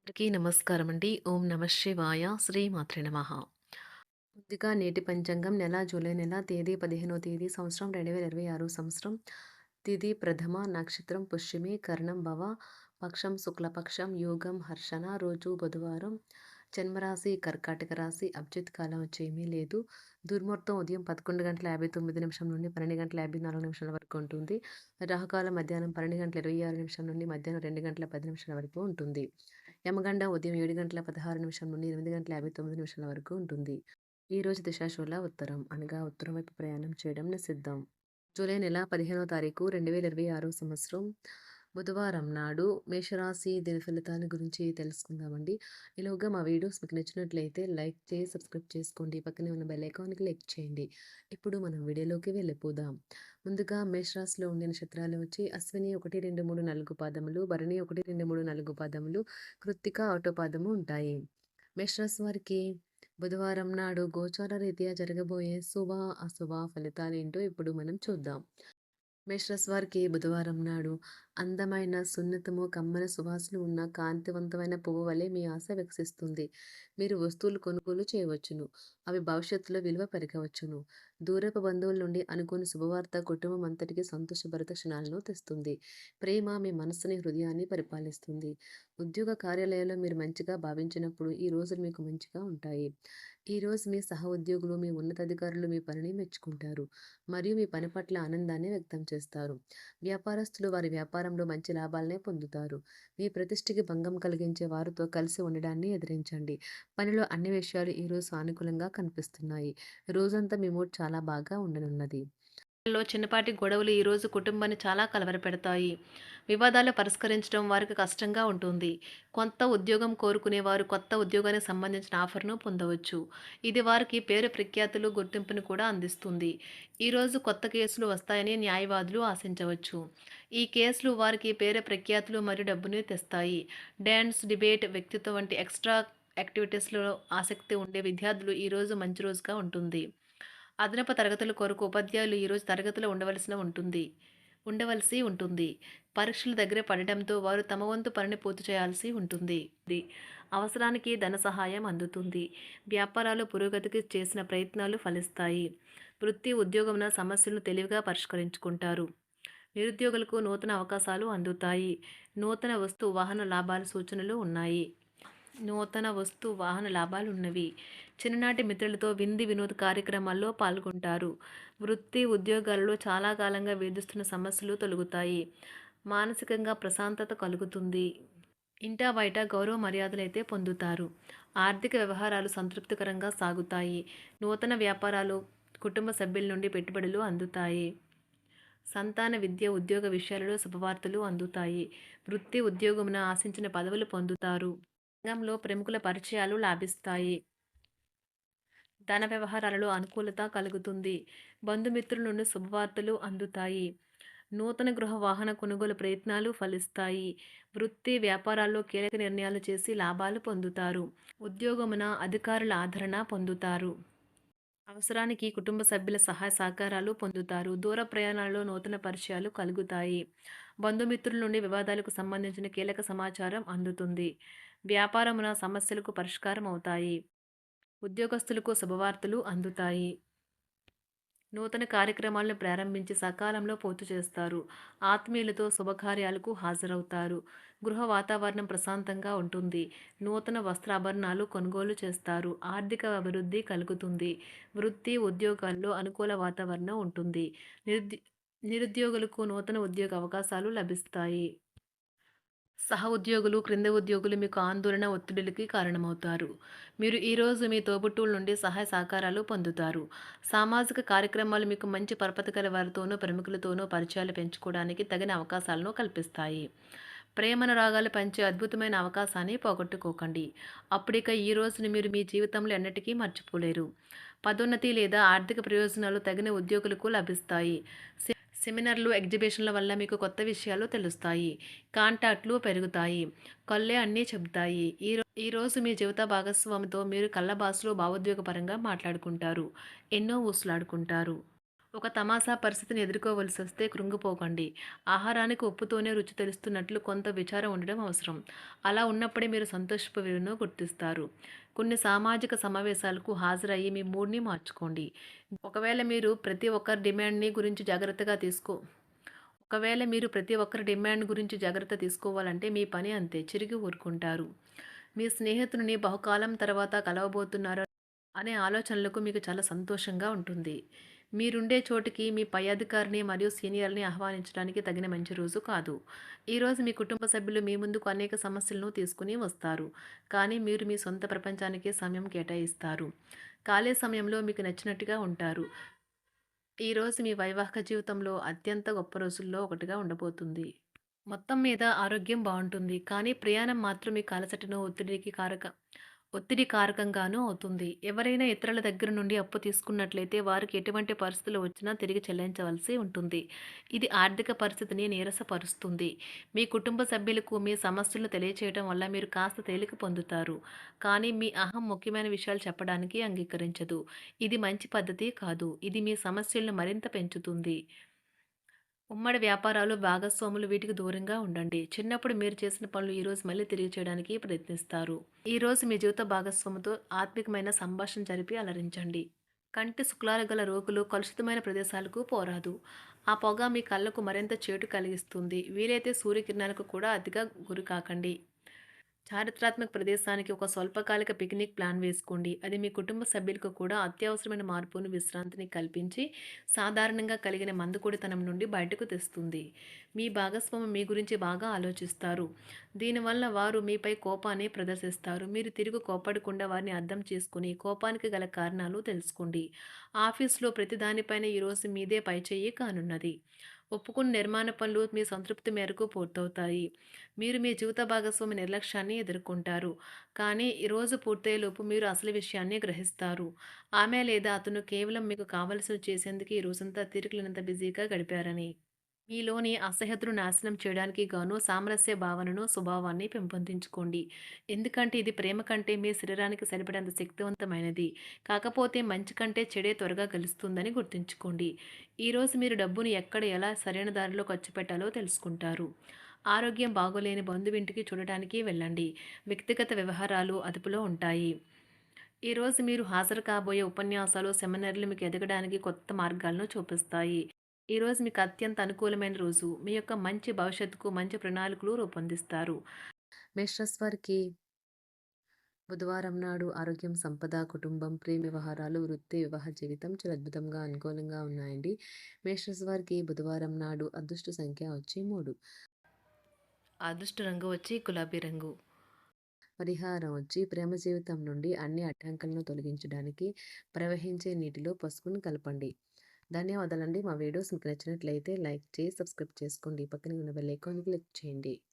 అందరికీ నమస్కారం అండి. ఓం నమ శివాయ. శ్రీమాత్రే నమః. ముందుగా నేటి పంచాంగం నెల జూలై నెల తేదీ 15వ తేదీ సంవత్సరం 2026 సంవత్సరం. తిథి ప్రథమ నక్షత్రం పుష్యమి కరణం భవ పక్షం శుక్లపక్షం యోగం హర్షణ రోజు బుధవారం. జన్మరాశి కర్కాటక రాశి. అభిజిత్ కాలం వచ్చేమీ లేదు. దుర్ముహూర్తం ఉదయం 11:59 నుండి 12:54 వరకు ఉంటుంది. రాహుకాలం మధ్యాహ్నం 12:26 నుండి మధ్యాహ్నం 2:10 వరకు ఉంటుంది. యమగండ ఉదయం 7:16 నుండి 8:59 వరకు ఉంటుంది. ఈ రోజు దిశాశూల ఉత్తరం అనగా ఉత్తరం వైపు ప్రయాణం చేయడం నిషిద్ధం. జూలై నెల 15వ తారీఖు 2026 సంవత్సరం బుధవారం నాడు మేషరాశి దిన ఫలితాల గురించి తెలుసుకుందామండి. ఈలోగా మా వీడియోస్ మీకు నచ్చినట్లయితే లైక్ చేసి సబ్స్క్రైబ్ చేసుకోండి. పక్కనే ఉన్న బెల్ ఐకాన్కి క్లిక్ చేయండి. ఇప్పుడు మనం వీడియోలోకి వెళ్ళిపోదాం. ముందుగా మేషరాశిలో ఉండే నక్షత్రాలు వచ్చి అశ్విని 1, 2, 3, 4 పాదములు, భరణి 1, 2, 3, 4 పాదములు, కృత్తిక ఒకటో పాదము ఉంటాయి. మేషరాశి వారికి బుధవారం నాడు గోచార రీత్యా జరగబోయే శుభ అశుభ ఫలితాలేంటో ఇప్పుడు మనం చూద్దాం. మేషరాశి వారికి బుధవారం నాడు అందమైన సున్నితము కమ్మని సువాసన ఉన్న కాంతివంతమైన పువ్వు వలె మీ ఆశ వికసిస్తుంది. మీరు వస్తువులు కొనుగోలు చేయవచ్చును. అవి భవిష్యత్తులో విలువ పెరగవచ్చును. దూరపు బంధువుల నుండి అనుకోని శుభవార్త కుటుంబం అంతటికి సంతోషభరిత క్షణాలను తెస్తుంది. ప్రేమ మీ మనస్సుని హృదయాన్ని పరిపాలిస్తుంది. ఉద్యోగ కార్యాలయాల్లో మీరు మంచిగా భావించినప్పుడు ఈ రోజులు మీకు మంచిగా ఉంటాయి. ఈ రోజు మీ సహ ఉద్యోగులు మీ ఉన్నతాధికారులు మీ పనిని మెచ్చుకుంటారు మరియు మీ పని పట్ల ఆనందాన్ని వ్యక్తం చేస్తారు. వ్యాపారస్తులు వారి వ్యాపారంలో మంచి లాభాలనే పొందుతారు. మీ ప్రతిష్టకి భంగం కలిగించే వారితో కలిసి ఉండడాన్ని ఎదిరించండి. పనిలో అన్ని విషయాలు ఈరోజు సానుకూలంగా కనిపిస్తున్నాయి. రోజంతా మీ మూడ్ చాలా బాగా ఉండనున్నది. లో చిన్నపాటి గొడవలు ఈరోజు కుటుంబాన్ని చాలా కలవరపెడతాయి. వివాదాలు పరిష్కరించడం వారికి కష్టంగా ఉంటుంది. కొత్త ఉద్యోగం కోరుకునేవారు కొత్త ఉద్యోగానికి సంబంధించిన ఆఫర్ను పొందవచ్చు. ఇది వారికి పేరు ప్రఖ్యాతులు గుర్తింపును కూడా అందిస్తుంది. ఈరోజు కొత్త కేసులు వస్తాయని న్యాయవాదులు ఆశించవచ్చు. ఈ కేసులు వారికి పేరు ప్రఖ్యాతులు మరియు డబ్బుని తెస్తాయి. డ్యాన్స్, డిబేట్, వ్యక్తిత్వం వంటి ఎక్స్ట్రా యాక్టివిటీస్లో ఆసక్తి ఉండే విద్యార్థులు ఈరోజు మంచి రోజుగా ఉంటుంది. అదనపు తరగతుల కొరకు ఉపాధ్యాయులు ఈరోజు తరగతిలో ఉండవలసి ఉంటుంది. పరీక్షలు దగ్గర పడడంతో వారు తమ వంతు పనిని పూర్తి చేయాల్సి ఉంటుంది. అవసరానికి ధన సహాయం అందుతుంది. వ్యాపారాలు పురోగతికి చేసిన ప్రయత్నాలు ఫలిస్తాయి. వృత్తి ఉద్యోగమున సమస్యలను తెలివిగా పరిష్కరించుకుంటారు. నిరుద్యోగులకు నూతన అవకాశాలు అందుతాయి. నూతన వస్తు వాహన లాభాల సూచనలు ఉన్నాయి. నూతన వస్తు వాహన లాభాలున్నవి. చిన్ననాటి మిత్రులతో వినోద కార్యక్రమాల్లో పాల్గొంటారు. వృత్తి ఉద్యోగాలలో చాలా కాలంగా వేధిస్తున్న సమస్యలు తొలగుతాయి. మానసికంగా ప్రశాంతత కలుగుతుంది. ఇంటా బయట గౌరవ మర్యాదలైతే పొందుతారు. ఆర్థిక వ్యవహారాలు సంతృప్తికరంగా సాగుతాయి. నూతన వ్యాపారాలు కుటుంబ సభ్యుల నుండి పెట్టుబడులు అందుతాయి. సంతాన విద్య ఉద్యోగ విషయాలలో శుభవార్తలు అందుతాయి. వృత్తి ఉద్యోగమున ఆశించిన పదవులు పొందుతారు. రంగంలో ప్రముఖుల పరిచయాలు లాభిస్తాయి. ధన వ్యవహారాలలో అనుకూలత కలుగుతుంది. బంధుమిత్రుల నుండి శుభవార్తలు అందుతాయి. నూతన గృహ వాహన కొనుగోలు ప్రయత్నాలు ఫలిస్తాయి. వృత్తి వ్యాపారాల్లో కీలక నిర్ణయాలు చేసి లాభాలు పొందుతారు. ఉద్యోగమున అధికారుల ఆదరణ పొందుతారు. అవసరానికి కుటుంబ సభ్యుల సహాయ సహకారాలు పొందుతారు. దూర ప్రయాణాలలో నూతన పరిచయాలు కలుగుతాయి. బంధుమిత్రుల నుండి వివాదాలకు సంబంధించిన కీలక సమాచారం అందుతుంది. వ్యాపారమున సమస్యలకు పరిష్కారం అవుతాయి. ఉద్యోగస్తులకు శుభవార్తలు అందుతాయి. నూతన కార్యక్రమాలను ప్రారంభించి సకాలంలో పూర్తి చేస్తారు. ఆత్మీయులతో శుభకార్యాలకు హాజరవుతారు. గృహ వాతావరణం ప్రశాంతంగా ఉంటుంది. నూతన వస్త్రాభరణాలు కొనుగోలు చేస్తారు. ఆర్థిక అభివృద్ధి కలుగుతుంది. వృత్తి ఉద్యోగాల్లో అనుకూల వాతావరణం ఉంటుంది. నిరుద్యోగులకు నూతన ఉద్యోగ అవకాశాలు లభిస్తాయి. సహ ఉద్యోగులు, క్రింద ఉద్యోగులు మీకు ఆందోళన, ఒత్తిడిలకి కారణమవుతారు. మీరు ఈరోజు మీ తోబుట్టువుల నుండి సహాయ సహకారాలు పొందుతారు. సామాజిక కార్యక్రమాలు మీకు మంచి పరపతి గల వారితోనూ, ప్రముఖులతోనూ పరిచయాలు పెంచుకోవడానికి తగిన అవకాశాలను కల్పిస్తాయి. ప్రేమనురాగాలు పంచే అద్భుతమైన అవకాశాన్ని పోగొట్టుకోకండి. అప్పుడిక ఈ రోజుని మీరు మీ జీవితంలో ఎన్నటికీ మర్చిపోలేరు. పదోన్నతి లేదా ఆర్థిక ప్రయోజనాలు తగిన ఉద్యోగులకు లభిస్తాయి. సెమినార్లు, ఎగ్జిబిషన్ల వల్ల మీకు కొత్త విషయాలు తెలుస్తాయి. కాంటాక్ట్లు పెరుగుతాయి. కళ్ళే అన్నీ చెబుతాయి. ఈరోజు మీ జీవిత భాగస్వామితో మీరు కళ్ళ భాషలో భావోద్వేగపరంగా మాట్లాడుకుంటారు. ఎన్నో ఊసులాడుకుంటారు. ఒక తమాషా పరిస్థితిని ఎదుర్కోవలసొస్తే కృంగిపోకండి. ఆహారానికి ఉప్పుతోనే రుచి తెలుస్తున్నట్లు కొంత విచారం ఉండడం అవసరం. అలా ఉన్నప్పుడే మీరు సంతోషపు విలువను గుర్తిస్తారు. కొన్ని సామాజిక సమావేశాలకు హాజరయ్యి మీ మూడ్‌ని మార్చుకోండి. ఒకవేళ మీరు ప్రతి ఒక్కరి డిమాండ్‌ని గురించి జాగ్రత్తగా తీసుకో ఒకవేళ మీరు ప్రతి ఒక్కరి డిమాండ్ గురించి జాగ్రత్త తీసుకోవాలంటే మీ పని అంతే. చిరిగి ఊరుకుంటారు. మీ స్నేహితుడిని బహుకాలం తర్వాత కలవబోతున్నారు అనే ఆలోచనలకు మీకు చాలా సంతోషంగా ఉంటుంది. మీరుండే చోటికి మీ పై అధికారిని మరియు సీనియర్‌ని ఆహ్వానించడానికి తగిన మంచి రోజు కాదు. ఈరోజు మీ కుటుంబ సభ్యులు మీ ముందుకు అనేక సమస్యలను తీసుకుని వస్తారు. కానీ మీరు మీ సొంత ప్రపంచానికే సమయం కేటాయిస్తారు. ఖాళీ సమయంలో మీకు నచ్చినట్టుగా ఉంటారు. ఈరోజు మీ వైవాహిక జీవితంలో అత్యంత గొప్ప రోజుల్లో ఒకటిగా ఉండబోతుంది. మొత్తం మీద ఆరోగ్యం బావుంటుంది. కానీ ప్రయాణం మాత్రం మీకు అలసటను, ఒత్తిడి కారకంగానూ అవుతుంది. ఎవరైనా ఇతరుల దగ్గర నుండి అప్పు తీసుకున్నట్లయితే వారికి ఎటువంటి పరిస్థితులు వచ్చినా తిరిగి చెల్లించవలసి ఉంటుంది. ఇది ఆర్థిక పరిస్థితిని నీరసపరుస్తుంది. మీ కుటుంబ సభ్యులకు మీ సమస్యలను తెలియచేయడం వల్ల మీరు కాస్త తేలిక పొందుతారు. కానీ మీ అహం ముఖ్యమైన విషయాలు చెప్పడానికి అంగీకరించదు. ఇది మంచి పద్ధతి కాదు. ఇది మీ సమస్యలను మరింత పెంచుతుంది. ఉమ్మడి వ్యాపారాలు, భాగస్వాములు వీటికి దూరంగా ఉండండి. చిన్నప్పుడు మీరు చేసిన పనులు ఈరోజు మళ్ళీ తిరిగి చేయడానికి ప్రయత్నిస్తారు. ఈరోజు మీ జీవిత భాగస్వామితో ఆత్మికమైన సంభాషణ జరిపి అలరించండి. కంటి శుక్లాలు గల రోగులు కలుషితమైన ప్రదేశాలకు పోరాదు. ఆ పొగ మీ కళ్ళకు మరింత చేటు కలిగిస్తుంది. వీలైతే సూర్యకిరణాలకు కూడా అతిగా గురికాకండి. చారిత్రాత్మక ప్రదేశానికి ఒక స్వల్పకాలిక పిక్నిక్ ప్లాన్ వేసుకోండి. అది మీ కుటుంబ సభ్యులకు కూడా అత్యవసరమైన మార్పును, విశ్రాంతిని కల్పించి సాధారణంగా కలిగిన మందుకొడితనం నుండి బయటకు తెస్తుంది. మీ భాగస్వామి మీ గురించి బాగా ఆలోచిస్తారు. దీనివల్ల వారు మీపై కోపాన్ని ప్రదర్శిస్తారు. మీరు తిరిగి కోప్పడకుండా వారిని అర్థం చేసుకుని కోపానికి గల కారణాలు తెలుసుకోండి. ఆఫీస్‌లో ప్రతి దానిపైన ఈరోజు మీదే పైచేయి కానున్నది. ఒప్పుకున్న నిర్మాణ పనులు మీ సంతృప్తి మేరకు పూర్తవుతాయి. మీరు మీ జీవిత భాగస్వామి నిర్లక్ష్యాన్ని ఎదుర్కొంటారు. కానీ ఈ రోజు పూర్తయ్యేలోపు మీరు అసలు విషయాన్ని గ్రహిస్తారు. ఆమె లేదా అతను కేవలం మీకు కావలసినవి చేసేందుకు ఈ రోజంతా తీరికలేనంత బిజీగా గడిపారని. మీలోని అసహ్యతను నాశనం చేయడానికి గాను సామరస్య భావనను, స్వభావాన్ని పెంపొందించుకోండి. ఎందుకంటే ఇది ప్రేమ కంటే మీ శరీరానికి సరిపడేంత శక్తివంతమైనది. కాకపోతే మంచి కంటే చెడే త్వరగా గెలుస్తుందని గుర్తుంచుకోండి. ఈరోజు మీరు డబ్బును ఎక్కడ, ఎలా సరైన దారిలో ఖర్చు పెట్టాలో తెలుసుకుంటారు. ఆరోగ్యం బాగోలేని బంధువింటికి చూడటానికి వెళ్ళండి. వ్యక్తిగత వ్యవహారాలు అదుపులో ఉంటాయి. ఈరోజు మీరు హాజరు కాబోయే ఉపన్యాసాలు, సెమినార్లు మీకు ఎదగడానికి కొత్త మార్గాలను చూపిస్తాయి. ఈరోజు మీకు అత్యంత అనుకూలమైన రోజు. మీ యొక్క మంచి భవిష్యత్తుకు మంచి ప్రణాళికలు రూపొందిస్తారు. మేషరాశి వారికి బుధవారం నాడు ఆరోగ్యం, సంపద, కుటుంబం, ప్రేమ వ్యవహారాలు, వృత్తి, వివాహ జీవితం చాలా అద్భుతంగా అనుకూలంగా ఉన్నాయండి. మేషరాశి వారికి బుధవారం నాడు అదృష్ట సంఖ్య వచ్చి 3. అదృష్ట రంగు వచ్చి గులాబీ రంగు. పరిహారం వచ్చి ప్రేమ జీవితం నుండి అన్ని అడ్డంకులను తొలగించడానికి ప్రవహించే నీటిలో పసుపును కలపండి. ధన్యవాదాలండి. మా వీడియోస్ మీకు నచ్చినట్లయితే లైక్ చేసి సబ్స్క్రైబ్ చేసుకోండి. పక్కనే ఉన్న బెల్ ఐకాన్ క్లిక్ చేయండి.